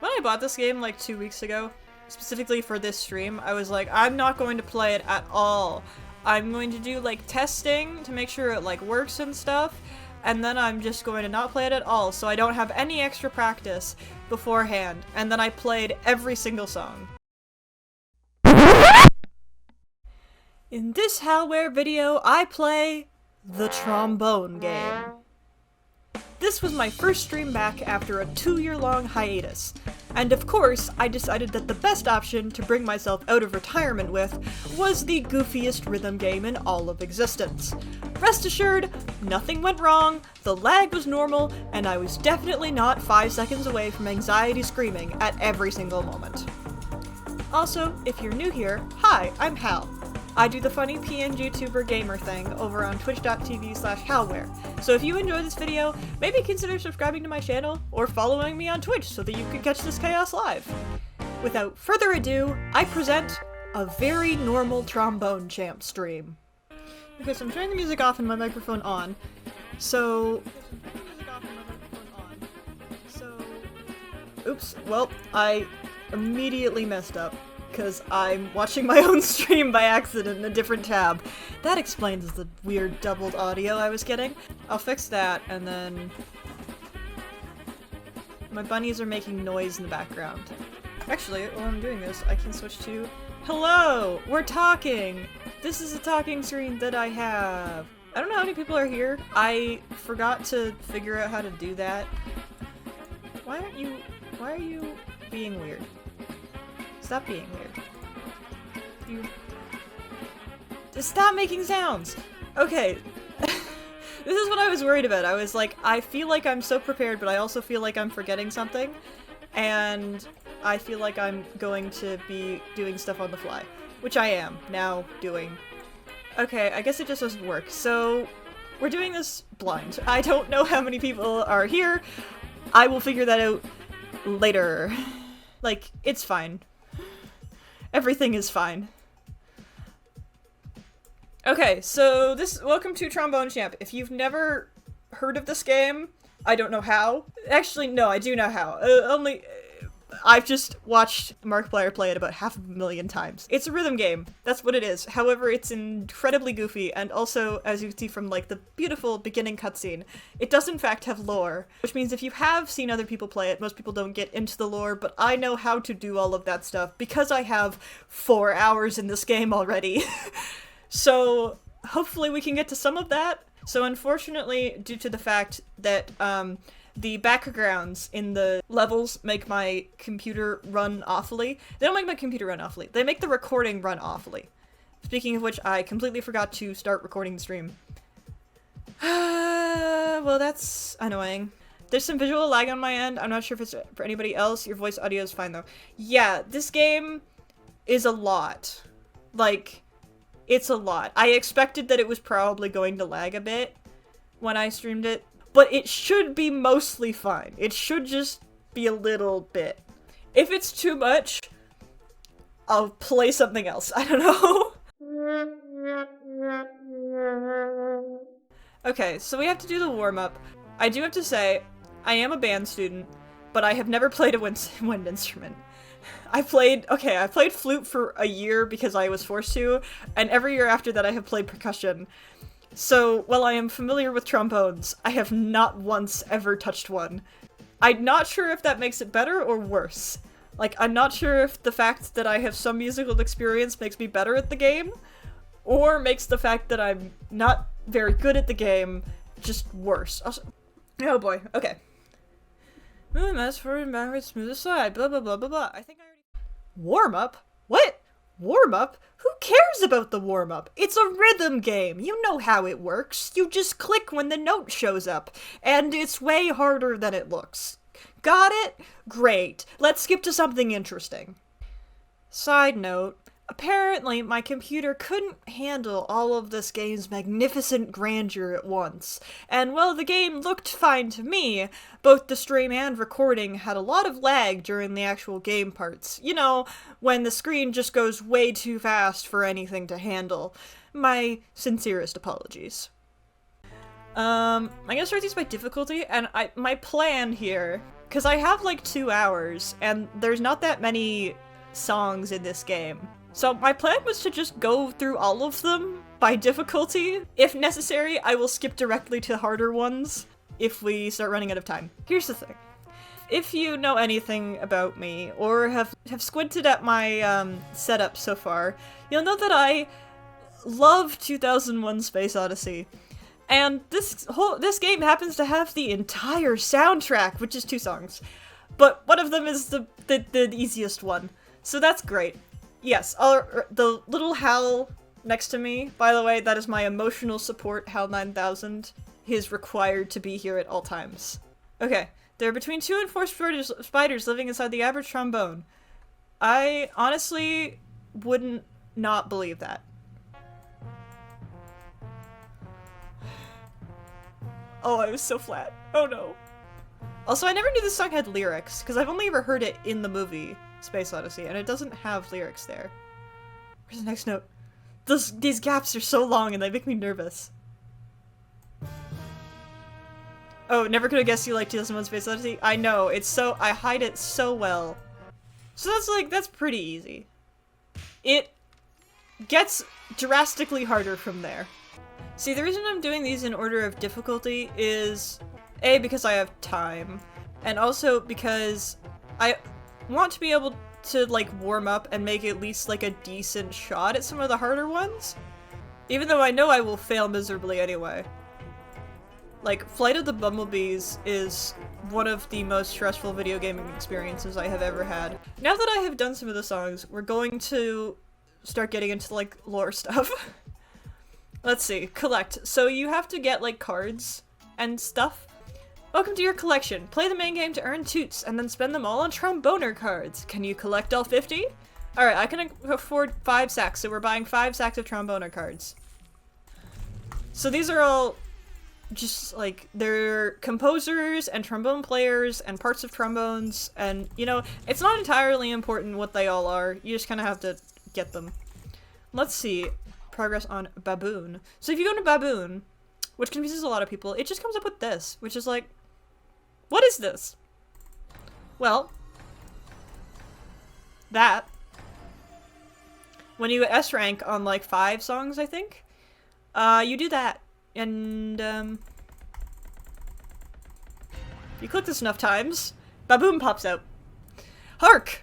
When I bought this game like 2 weeks ago, specifically for this stream, I was like, I'm not going to play it at all. I'm going to do like testing to make sure it like works and stuff, and then I'm just going to not play it at all so I don't have any extra practice beforehand. And then I played every single song. In this Howware video, I play the trombone game. This was my first stream back after a 2-year-long hiatus, and of course, I decided that the best option to bring myself out of retirement with was the goofiest rhythm game in all of existence. Rest assured, nothing went wrong, the lag was normal, and I was definitely not 5 seconds away from anxiety screaming at every single moment. Also, if you're new here, hi, I'm Hal. I do the funny PNG tuber gamer thing over on twitch.tv/Howware. So if you enjoy this video, maybe consider subscribing to my channel or following me on Twitch so that you can catch this chaos live. Without further ado, I present a very normal trombone champ stream. Okay, so I'm turning the music off and my microphone on. Oops, well, I immediately messed up, because I'm watching my own stream by accident in a different tab. That explains the weird doubled audio I was getting. I'll fix that, and then... my bunnies are making noise in the background. Actually, while I'm doing this, I can switch to... Hello! We're talking! This is a talking screen that I have. I don't know how many people are here. I forgot to figure out how to do that. Why are you being weird? Stop being weird. Just stop making sounds! Okay. This is what I was worried about. I was like, I feel like I'm so prepared, but I also feel like I'm forgetting something. And I feel like I'm going to be doing stuff on the fly. Which I am now doing. Okay, I guess it just doesn't work. So, we're doing this blind. I don't know how many people are here. I will figure that out later. Like, it's fine. Everything is fine. Okay, so welcome to Trombone Champ. If you've never heard of this game, I don't know how. Actually, no, I do know how. I've just watched Markiplier play it about 500,000 times. It's a rhythm game. That's what it is. However, it's incredibly goofy, and also, as you can see from like the beautiful beginning cutscene, it does in fact have lore, which means if you have seen other people play it, most people don't get into the lore, but I know how to do all of that stuff because I have 4 hours in this game already. So hopefully we can get to some of that. So unfortunately, due to the fact that the backgrounds in the levels make my computer run awfully. They don't make my computer run awfully. They make the recording run awfully. Speaking of which, I completely forgot to start recording the stream. Well, that's annoying. There's some visual lag on my end. I'm not sure if it's for anybody else. Your voice audio is fine, though. Yeah, this game is a lot. Like, it's a lot. I expected that it was probably going to lag a bit when I streamed it. But it should be mostly fine. It should just be a little bit. If it's too much, I'll play something else. I don't know. Okay, so we have to do the warm-up. I do have to say, I am a band student, but I have never played a wind instrument. I played flute for a year because I was forced to, and every year after that I have played percussion. So, while I am familiar with trombones, I have not once ever touched one. I'm not sure if that makes it better or worse. Like, I'm not sure if the fact that I have some musical experience makes me better at the game, or makes the fact that I'm not very good at the game just worse. Oh boy, okay. Move as forward and backwards, smooth aside, blah blah blah blah blah. I think I already— Warm-up? What? Warm-up? Who cares about the warm-up? It's a rhythm game. You know how it works. You just click when the note shows up, and it's way harder than it looks. Got it? Great. Let's skip to something interesting. Side note, apparently my computer couldn't handle all of this game's magnificent grandeur at once, and while the game looked fine to me, both the stream and recording had a lot of lag during the actual game parts. You know, when the screen just goes way too fast for anything to handle. My sincerest apologies. I'm gonna start these by difficulty, and my plan here because I have like 2 hours, and there's not that many songs in this game. So my plan was to just go through all of them by difficulty. If necessary, I will skip directly to harder ones if we start running out of time. Here's the thing. If you know anything about me, or have squinted at my setup so far, you'll know that I love 2001 Space Odyssey. And this game happens to have the entire soundtrack, which is 2 songs. But one of them is the easiest one. So that's great. Yes, the little Hal next to me, by the way, that is my emotional support, Hal 9000. He is required to be here at all times. Okay, there are between 2 and 4 spiders living inside the average trombone. I honestly wouldn't not believe that. Oh, I was so flat. Oh no. Also, I never knew this song had lyrics, because I've only ever heard it in the movie Space Odyssey, and it doesn't have lyrics there. Where's the next note? These gaps are so long and they make me nervous. Oh, never could have guessed you liked 2001 Space Odyssey? I know, I hide it so well. So that's pretty easy. It gets drastically harder from there. See, the reason I'm doing these in order of difficulty is A, because I have time, and also because I want to be able to, like, warm up and make at least, like, a decent shot at some of the harder ones. Even though I know I will fail miserably anyway. Like, Flight of the Bumblebees is one of the most stressful video gaming experiences I have ever had. Now that I have done some of the songs, we're going to start getting into, like, lore stuff. Let's see. Collect. So you have to get, like, cards and stuff. Welcome to your collection. Play the main game to earn toots, and then spend them all on tromboner cards. Can you collect all 50? Alright, I can afford 5 sacks, so we're buying 5 sacks of tromboner cards. So these are all just, like, they're composers and trombone players and parts of trombones, and, you know, it's not entirely important what they all are. You just kind of have to get them. Let's see. Progress on Baboon. So if you go to Baboon, which confuses a lot of people, it just comes up with this, which is like, what is this? Well, that. When you S rank on like 5 songs, I think, you do that. And, you click this enough times, Baboon pops out. Hark!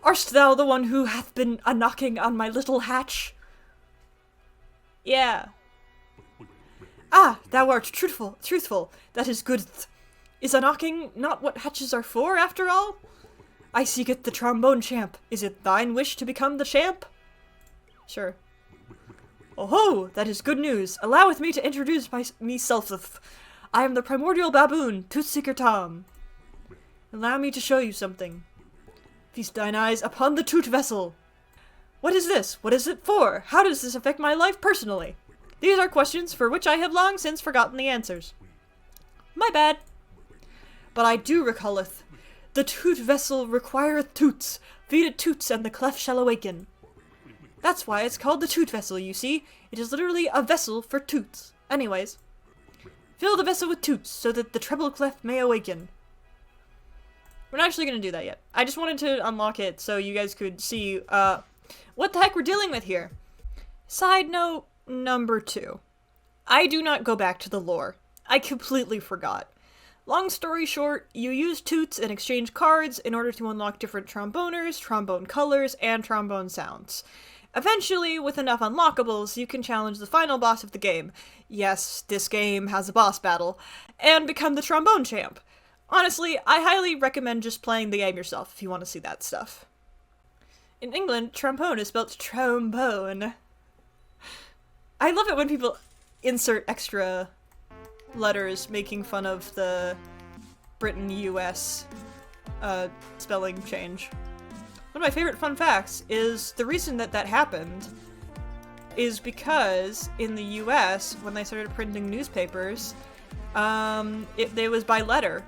Arst thou the one who hath been a-knocking on my little hatch? Yeah. Ah, thou art truthful. That is good. Is a knocking not what hatches are for, after all? I seeketh the trombone champ. Is it thine wish to become the champ? Sure. Oh ho, that is good news. Alloweth me to introduce myself. I am the primordial baboon, Tootseeker Tom. Allow me to show you something. Feast thine eyes upon the toot vessel. What is this? What is it for? How does this affect my life personally? These are questions for which I have long since forgotten the answers. My bad. But I do recalleth. The toot vessel requireth toots. Feed it toots and the clef shall awaken. That's why it's called the toot vessel, you see. It is literally a vessel for toots. Anyways. Fill the vessel with toots so that the treble clef may awaken. We're not actually going to do that yet. I just wanted to unlock it so you guys could see, what the heck we're dealing with here. Side note number 2. I do not go back to the lore. I completely forgot. Long story short, you use toots and exchange cards in order to unlock different tromboners, trombone colors, and trombone sounds. Eventually, with enough unlockables, you can challenge the final boss of the game. Yes, this game has a boss battle, and become the trombone champ. Honestly, I highly recommend just playing the game yourself if you want to see that stuff. In England, trombone is spelled trombone. I love it when people insert extra letters making fun of the Britain-US spelling change. One of my favorite fun facts is the reason that happened is because in the US, when they started printing newspapers, it was by letter.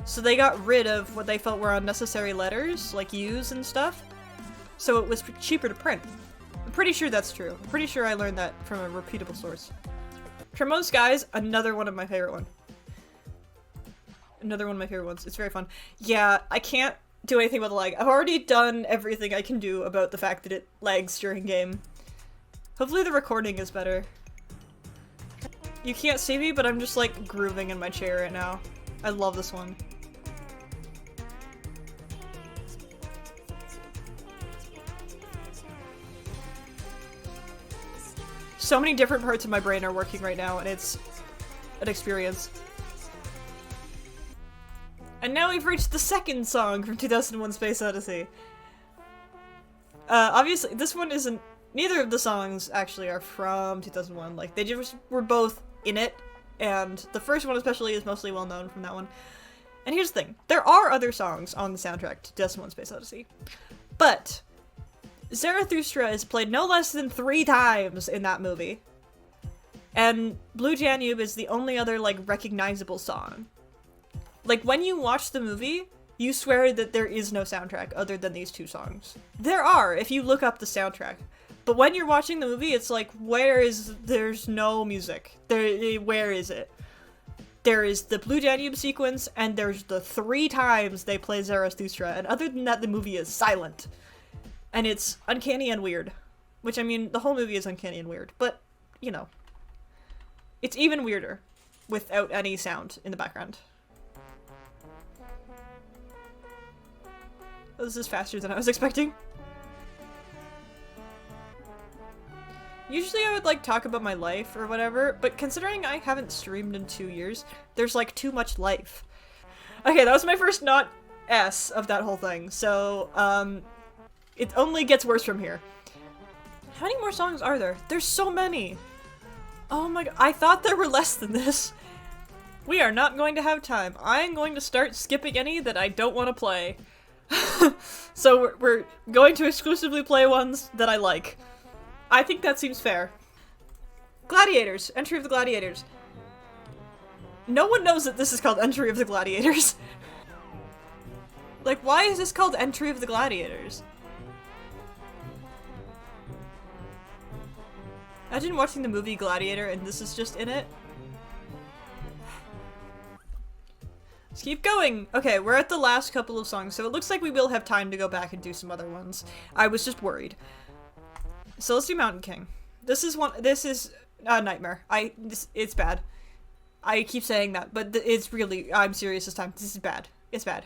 So they got rid of what they felt were unnecessary letters, like U's and stuff. So it was cheaper to print. I'm pretty sure that's true. I'm pretty sure I learned that from a reputable source. Trombone Skies, another one of my favorite ones. Another one of my favorite ones. It's very fun. Yeah, I can't do anything about the lag. I've already done everything I can do about the fact that it lags during game. Hopefully the recording is better. You can't see me, but I'm just like grooving in my chair right now. I love this one. So many different parts of my brain are working right now, and it's an experience. And now we've reached the second song from 2001: Space Odyssey. Obviously, this one isn't. Neither of the songs actually are from 2001. Like, they just were both in it, and the first one especially is mostly well known from that one. And here's the thing: there are other songs on the soundtrack to 2001: Space Odyssey, but Zarathustra is played no less than 3 times in that movie. And Blue Danube is the only other, like, recognizable song. Like, when you watch the movie, you swear that there is no soundtrack other than these 2 songs. There are, if you look up the soundtrack. But when you're watching the movie, it's like, there's no music. Where is it? There is the Blue Danube sequence, and there's the 3 times they play Zarathustra, and other than that, the movie is silent. And it's uncanny and weird. Which, I mean, the whole movie is uncanny and weird, but, you know. It's even weirder without any sound in the background. Oh, this is faster than I was expecting. Usually I would, like, talk about my life or whatever, but considering I haven't streamed in 2 years, there's, like, too much life. Okay, that was my first not S of that whole thing, so, it only gets worse from here. How many more songs are there? There's so many! Oh my god, I thought there were less than this. We are not going to have time. I'm going to start skipping any that I don't want to play. So we're going to exclusively play ones that I like. I think that seems fair. Gladiators. Entry of the Gladiators. No one knows that this is called Entry of the Gladiators. Like, why is this called Entry of the Gladiators? Imagine watching the movie Gladiator and this is just in it. Let's keep going! Okay, we're at the last couple of songs, so it looks like we will have time to go back and do some other ones. I was just worried. So let's do Mountain King. This is a nightmare. It's bad. I keep saying that, but it's really, I'm serious this time. This is bad. It's bad.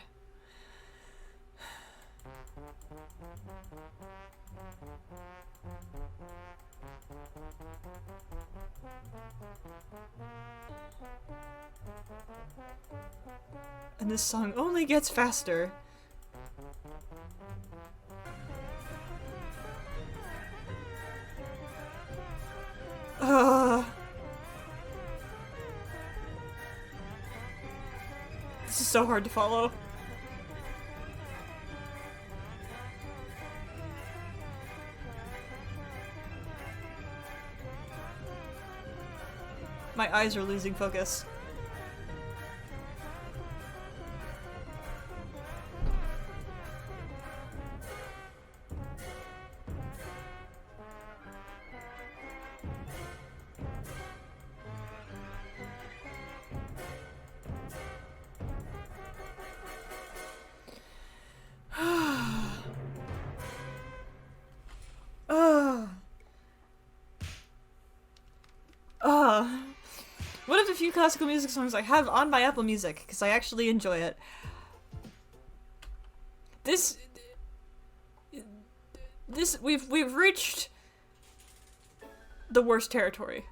And this song only gets faster. This is so hard to follow. My eyes are losing focus. One of the few classical music songs I have on my Apple Music, because I actually enjoy it. We've reached the worst territory.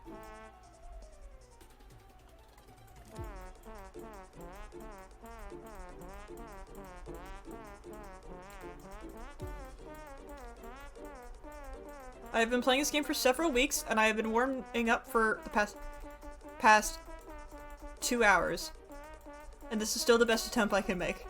I've been playing this game for several weeks, and I have been warming up for the past 2 hours. And this is still the best attempt I can make.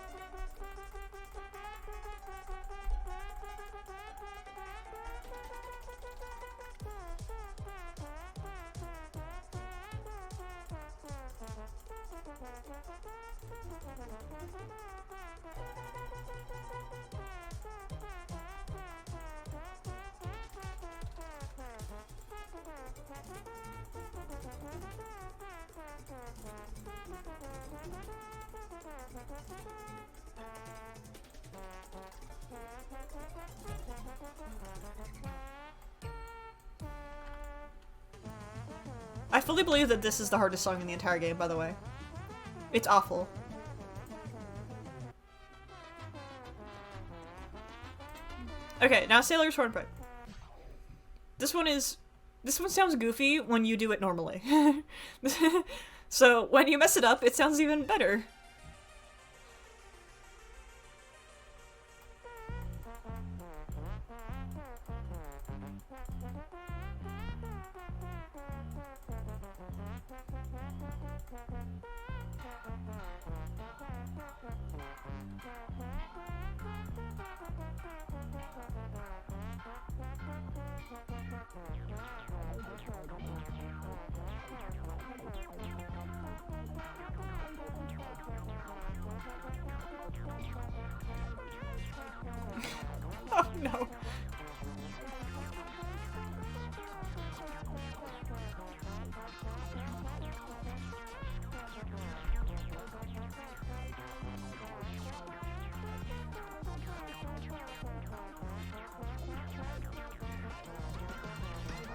fully believe that this is the hardest song in the entire game, by the way. It's awful. Okay, now Sailor's Hornpipe. This one sounds goofy when you do it normally. So when you mess it up, it sounds even better. Oh no.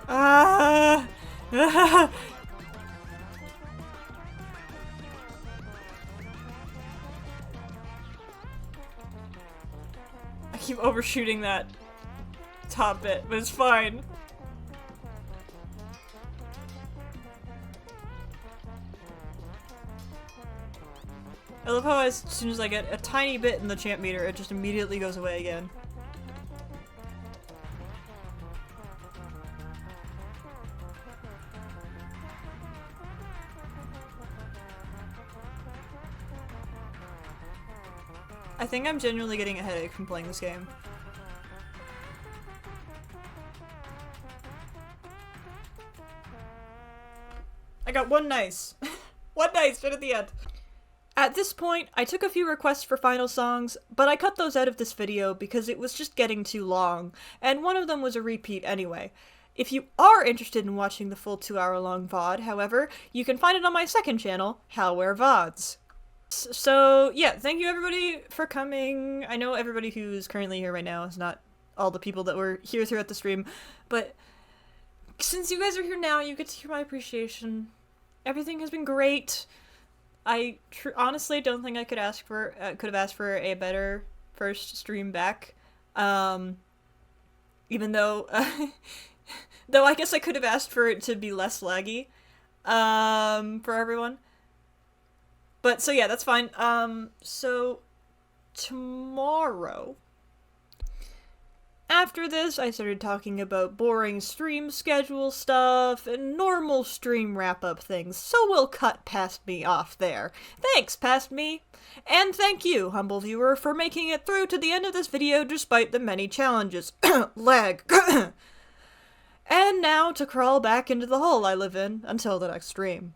Ah! I keep overshooting that top bit, but it's fine. I love how as soon as I get a tiny bit in the champ meter, it just immediately goes away again. I think I'm genuinely getting a headache from playing this game. I got one nice. One nice right at the end. At this point, I took a few requests for final songs, but I cut those out of this video because it was just getting too long, and one of them was a repeat anyway. If you are interested in watching the full 2-hour-long VOD, however, you can find it on my second channel, Howware VODs. So, yeah, thank you everybody for coming. I know everybody who's currently here right now is not all the people that were here throughout the stream, but since you guys are here now, you get to hear my appreciation. Everything has been great. I honestly don't think I could have asked for a better first stream back. Even though, though I guess I could have asked for it to be less laggy, for everyone. But, so yeah, that's fine. So, tomorrow, after this, I started talking about boring stream schedule stuff and normal stream wrap-up things, so we'll cut past me off there. Thanks, past me! And thank you, humble viewer, for making it through to the end of this video despite the many challenges. Lag. And now to crawl back into the hole I live in until the next stream.